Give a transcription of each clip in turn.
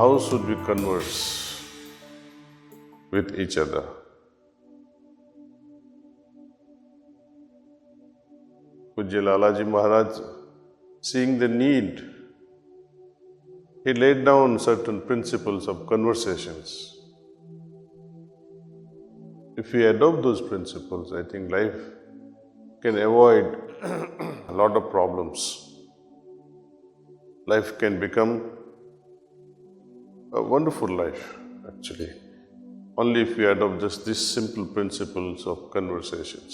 how should we converse with each other? Pujya Lalaji Maharaj, seeing the need, he laid down certain principles of conversations. If we adopt those principles, I think life can avoid a lot of problems. Life can become a wonderful life, actually, only if we adopt just these simple principles of conversations.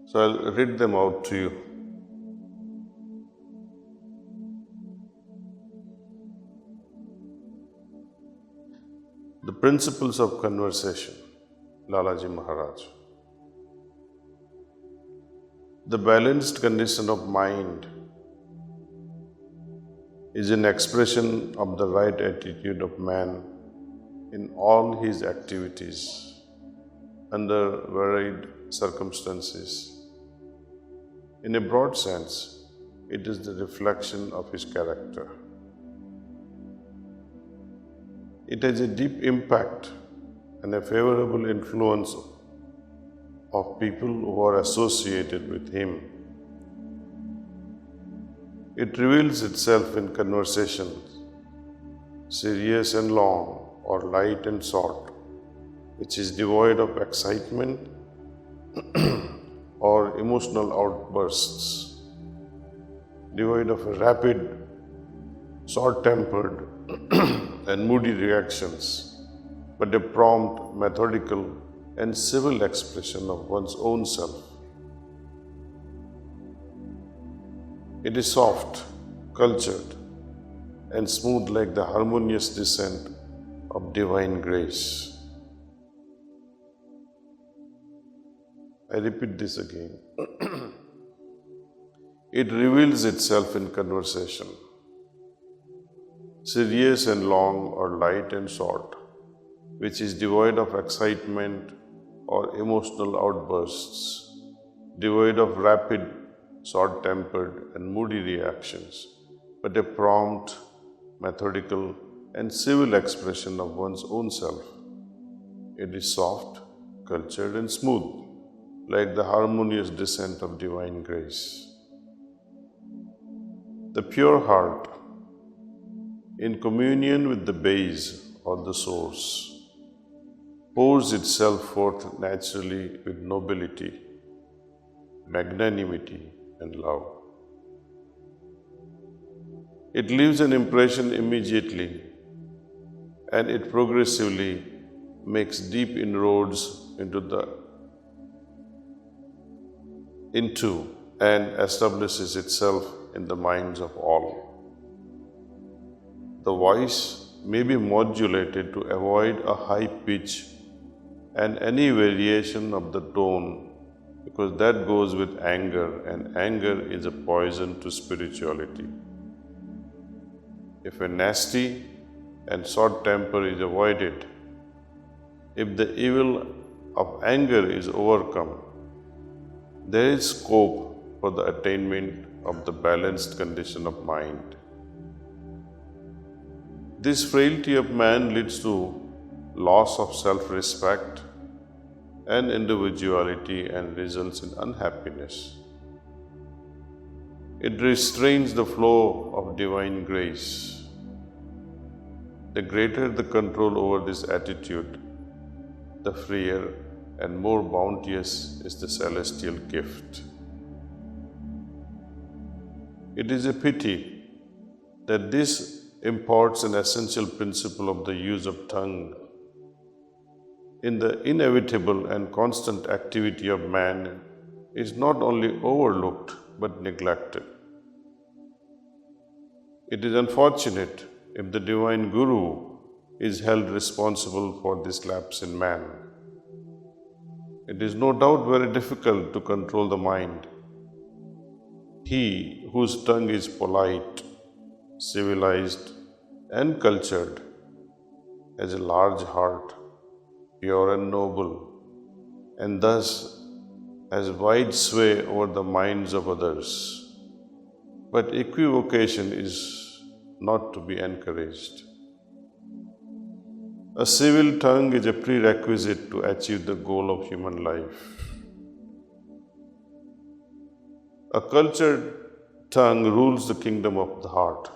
So I'll read them out to you. The principles of conversation, Lalaji Maharaj. The balanced condition of mind is an expression of the right attitude of man in all his activities under varied circumstances. In a broad sense, it is the reflection of his character. It has a deep impact and a favorable influence of people who are associated with him. It reveals itself in conversations, serious and long or light and short, which is devoid of excitement or emotional outbursts, devoid of rapid, short-tempered and moody reactions, but a prompt, methodical and civil expression of one's own self. It is soft, cultured and smooth like the harmonious descent of divine grace. I repeat this again. It reveals itself in conversation, serious and long or light and short, which is devoid of excitement or emotional outbursts, devoid of rapid, short-tempered and moody reactions, but a prompt, methodical and civil expression of one's own self. It is soft, cultured and smooth, like the harmonious descent of divine grace. The pure heart, in communion with the base or the source, pours itself forth naturally with nobility, magnanimity and love. It leaves an impression immediately and it progressively makes deep inroads into and establishes itself in the minds of all. The voice may be modulated to avoid a high pitch and any variation of the tone, because that goes with anger, and anger is a poison to spirituality. If a nasty and short temper is avoided, if the evil of anger is overcome, there is scope for the attainment of the balanced condition of mind. This frailty of man leads to loss of self-respect and individuality and results in unhappiness. It restrains the flow of divine grace. The greater the control over this attitude, the freer and more bounteous is the celestial gift. It is a pity that this imparts an essential principle of the use of tongue in the inevitable and constant activity of man is not only overlooked but neglected. It is unfortunate if the divine Guru is held responsible for this lapse in man. It is no doubt very difficult to control the mind. He whose tongue is polite, civilized and cultured has a large heart, pure and noble, and thus has wide sway over the minds of others. But equivocation is not to be encouraged. A civil tongue is a prerequisite to achieve the goal of human life. A cultured tongue rules the kingdom of the heart.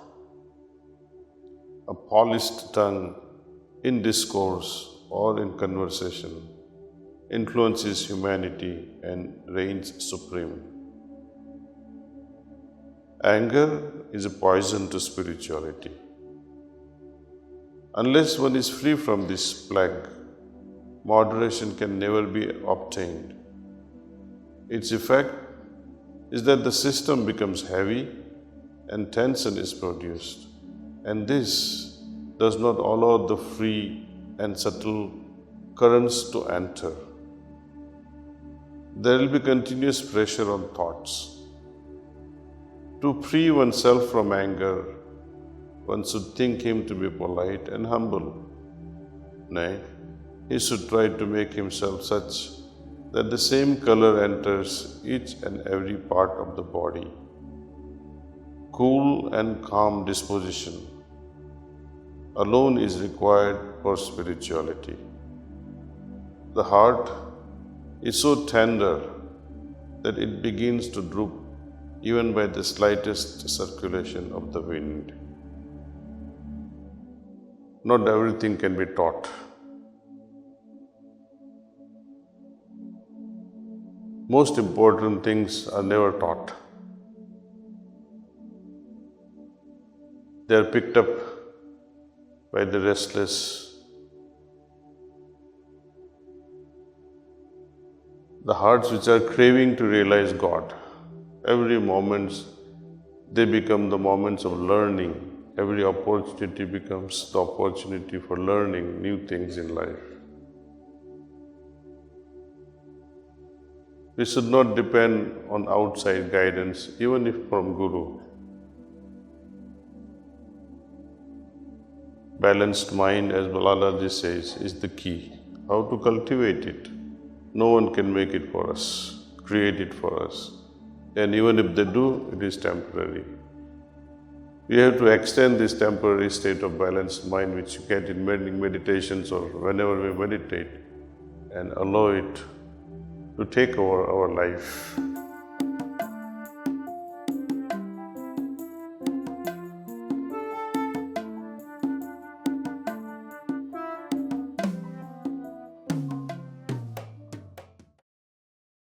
A polished tongue in discourse or in conversation influences humanity and reigns supreme. Anger is a poison to spirituality. Unless one is free from this plague, moderation can never be obtained. Its effect is that the system becomes heavy and tension is produced, and this does not allow the free and subtle currents to enter. There will be continuous pressure on thoughts. To free oneself from anger, one should think him to be polite and humble. Nay, he should try to make himself such that the same color enters each and every part of the body. Cool and calm disposition alone is required for spirituality. The heart is so tender that it begins to droop even by the slightest circulation of the wind. Not everything can be taught. Most important things are never taught. They are picked up by the restless. The hearts which are craving to realize God. Every moment they become the moments of learning. Every opportunity becomes the opportunity for learning new things in life. We should not depend on outside guidance, even if from Guru. Balanced mind, as Lalaji says, is the key. How to cultivate it? No one can make it for us, create it for us. And even if they do, it is temporary. We have to extend this temporary state of balanced mind which you get in meditations or whenever we meditate, and allow it to take over our life.